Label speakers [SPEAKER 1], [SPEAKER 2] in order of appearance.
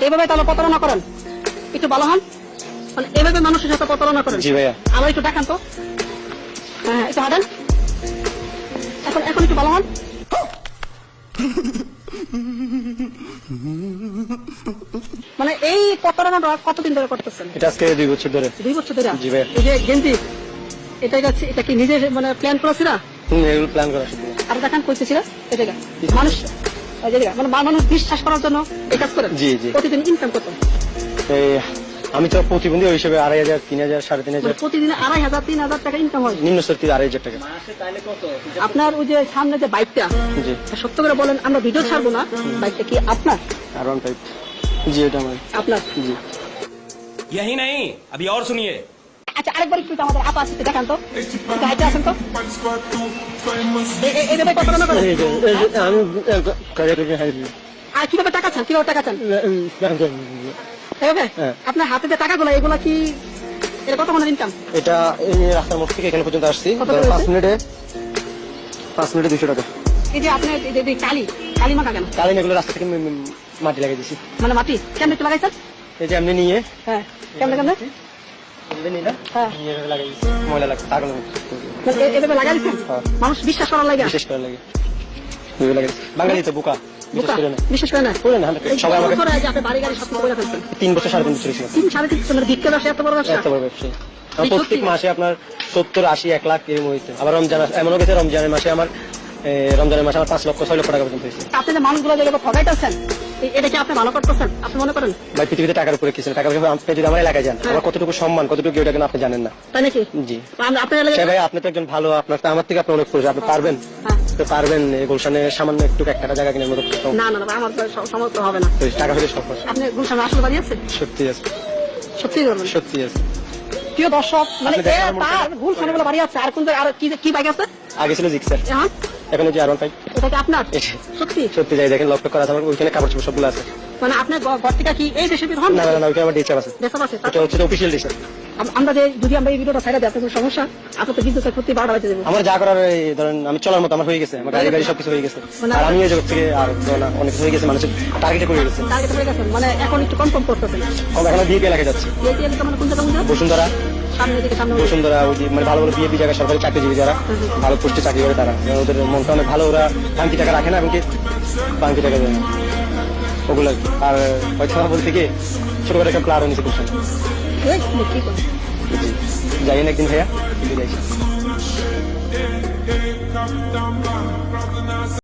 [SPEAKER 1] এভাবে তাহলে প্রতারণা করেন, একটু ভালো হন। মানে এভাবে মানুষের সাথে প্রতারণা করেন।
[SPEAKER 2] জি ভাইয়া।
[SPEAKER 1] আবার একটু দেখান তো। হ্যাঁ একটু হাঁটেন। এখন একটু ভালো হন। মানে এই প্রতারণাটা কতদিন ধরে করতেছেন?
[SPEAKER 2] এটা আজকে 2 বছর ধরে।
[SPEAKER 1] 2 বছর ধরে?
[SPEAKER 2] জি ভাইয়া।
[SPEAKER 1] এই যে গেন্দি, এটা কি নিজে মানে প্ল্যান করেছিল?
[SPEAKER 2] এগুলো প্ল্যান করা শুধু।
[SPEAKER 1] আর দেখান কইতেছিল এই জায়গা মানুষ, এই জায়গা মানে মানুষ বিশ্বাস করার জন্য এই কাজ করেন।
[SPEAKER 2] জি জি।
[SPEAKER 1] প্রতিদিন ইনকাম কত?
[SPEAKER 2] এই আমি তো প্রতিবন্ধী ওই হিসেবে 2,500, 3,000, 3,500।
[SPEAKER 1] প্রতিদিন 2,500 3,000 টাকা ইনকাম হয়।
[SPEAKER 2] নিম্ন স্তর 2,500 টাকা।
[SPEAKER 1] আপনার ওই যে সামনে যে বাইকটা,
[SPEAKER 2] জি।
[SPEAKER 1] সত্য করে বলেন, আমরা ভিডিও ছাড়বো না, বাইকটা কি আপনার?
[SPEAKER 2] R1 type. জি এটা আমার।
[SPEAKER 1] আপনার?
[SPEAKER 2] জি।
[SPEAKER 3] यही नहीं अभी और सुनिए।
[SPEAKER 1] আচ্ছা আরেকবার একটু আমাদের আপা আসতে দেখান তো, গাইতে আসেন তো। এইভাবে প্রতারণা করেন?
[SPEAKER 2] আমি কাজে হাইরি।
[SPEAKER 1] আর কিভাবে টাকা চান? কিভাবে টাকা চান? এইভাবে?
[SPEAKER 2] হ্যাঁ।
[SPEAKER 1] আপনার হাতে যে টাকাগুলো, এগুলা কি এটা কত মানের ইনকাম?
[SPEAKER 2] এটা এই রাস্তার মোড় থেকে এখানে পর্যন্ত আসছি।
[SPEAKER 1] কত করে
[SPEAKER 2] 5 মিনিটে 200 টাকা।
[SPEAKER 1] এই যে আপনি কালি মাখা কেন?
[SPEAKER 2] কালীন এগুলো রাস্তা থেকে মাটি লাগিয়ে দিছি।
[SPEAKER 1] মানে মাটি কেমন একটু লাগাইছেন?
[SPEAKER 2] এই যে এমনি নিয়ে
[SPEAKER 1] হ্যাঁ কেমন
[SPEAKER 2] এমনি নিয়ে
[SPEAKER 1] হ্যাঁ
[SPEAKER 2] নিয়ে লাগিয়ে দিছি। ময়লা লাগছে তাগুলো।
[SPEAKER 1] মানে এভাবে লাগাই দিচ্ছেন?
[SPEAKER 2] হ্যাঁ।
[SPEAKER 1] মানুষ বিশ্বাস করার লাগে?
[SPEAKER 2] বিশেষ করে লাগে। এগুলো লাগিয়ে দিছি। বাঙালি তো বোকা। বিশেষ করে না।
[SPEAKER 1] বিশেষ করে না?
[SPEAKER 2] করে না। সবাই আমাকে
[SPEAKER 1] আপনি বাড়ি গাড়ি স্বপ্ন করে ফেলছেন।
[SPEAKER 2] 3 বছর 3.5 বছর ছিল।
[SPEAKER 1] 3-3.5 মানে ভিক্ষা ব্যবসা এত বড় ব্যবসা?
[SPEAKER 2] এত বড় ব্যবসা। আমার প্রত্যেক মাসে আপনার 70, 80, 1 লাখ এরকম হইছে। আবার রমজান এমনও গেছে রমজানের মাসে আমার 5 লক্ষ 6 লক্ষ টাকা পর্যন্ত হয়েছে।
[SPEAKER 1] আপনি যে মানুষগুলো যেগুলো ঠকাইতেছেন, এটা কি আপনি ভালো করতেছেন আপনি মনে করেন?
[SPEAKER 2] ভাই পৃথিবীতে টাকার উপরে কিছু না। টাকা পয়সা আপনি যদি আমার এলাকায় যান, আমার কতটুকু সম্মান, কতটুকু ওটা কিন্তু আপনি জানেন না।
[SPEAKER 1] তাই নাকি?
[SPEAKER 2] জি।
[SPEAKER 1] আপনার এলাকায়?
[SPEAKER 2] সে ভাই আপনি তো একজন ভালো, আপনার তো আমার থেকে আপনি অনেক পরিচয়। আপনি পারবেন?
[SPEAKER 1] হ্যাঁ।
[SPEAKER 2] তো পারবেন এই গুলশানে সামান্য একটু 1 টাকা জায়গা কেনার মতো?
[SPEAKER 1] না আমার সমর্থ হবে না।
[SPEAKER 2] টাকা হলে সব পারে।
[SPEAKER 1] আপনি গুলশানে আসলে বাড়ি আছে?
[SPEAKER 2] সত্যি আছে।
[SPEAKER 1] সত্যি বলবেন?
[SPEAKER 2] সত্যি আছে।
[SPEAKER 1] প্রিয় দর্শক, মানে
[SPEAKER 2] আপনি দেখেন আমার
[SPEAKER 1] তার গুলশানে বলে বাড়ি আছে। আর কোন আর কি বাইক আছে?
[SPEAKER 2] আগে ছিল জিক্সার,
[SPEAKER 1] হ্যাঁ
[SPEAKER 2] এখন যে R1 টাইপ।
[SPEAKER 1] এটা কি আপনার? সত্যি?
[SPEAKER 2] সত্যি যাই দেখেন, লক্ষ্য করা আছে আমার ওইখানে কাপড় চোপড় সবগুলো আছে।
[SPEAKER 1] মানে আপনার ঘর থেকে কি এই দেশে বের হন?
[SPEAKER 2] না না না, ওইখানে আমার ডিচার আছে।
[SPEAKER 1] দেশে আছে?
[SPEAKER 2] এটা হচ্ছে অফিসিয়াল ডিচার।
[SPEAKER 1] আমরা যদি আমরা এই ভিডিওটা ছাইড়া দিই আপনার কোনো সমস্যা? আপনার তো বিজনেস করতে 12টা বাজে দেবো।
[SPEAKER 2] আমার যা করার এই ধরেন আমি চলার মতো আমার হয়ে গেছে, আমার গাড়ি সবকিছু হয়ে গেছে। আর আমি এই জগৎ থেকে আর না অনেক কিছু হয়ে গেছে, মানুষের টার্গেটে করে গেছে।
[SPEAKER 1] টার্গেট হয়ে গেছেন, মানে এখন একটু কম করতেছেন।
[SPEAKER 2] আমরা এখন বিয়ে এলাকায় যাচ্ছি।
[SPEAKER 1] এই এলাকা মানে কোন জায়গা?
[SPEAKER 2] বসুন্ধরা।
[SPEAKER 1] সামনের দিকে সামনে
[SPEAKER 2] বসুন্ধরা ওই যে মানে ভালো ভালো বিয়ে জায়গায় সরকারি চাকরিজীবী যারা ভালো পোস্টে চাকরি করে তারা, ওদের মনটা অনেক ভালো। ওরা ভাঙতি টাকা রাখে না, এমনকি ভাঙতি টাকা দেয় না ওগুলো। আর হয়তো বলতে কি ছোটখাটো একটা প্লারও নিচে করছেন।
[SPEAKER 1] কি করে?
[SPEAKER 2] যাই না একদিন ভাইয়া, যাইছি।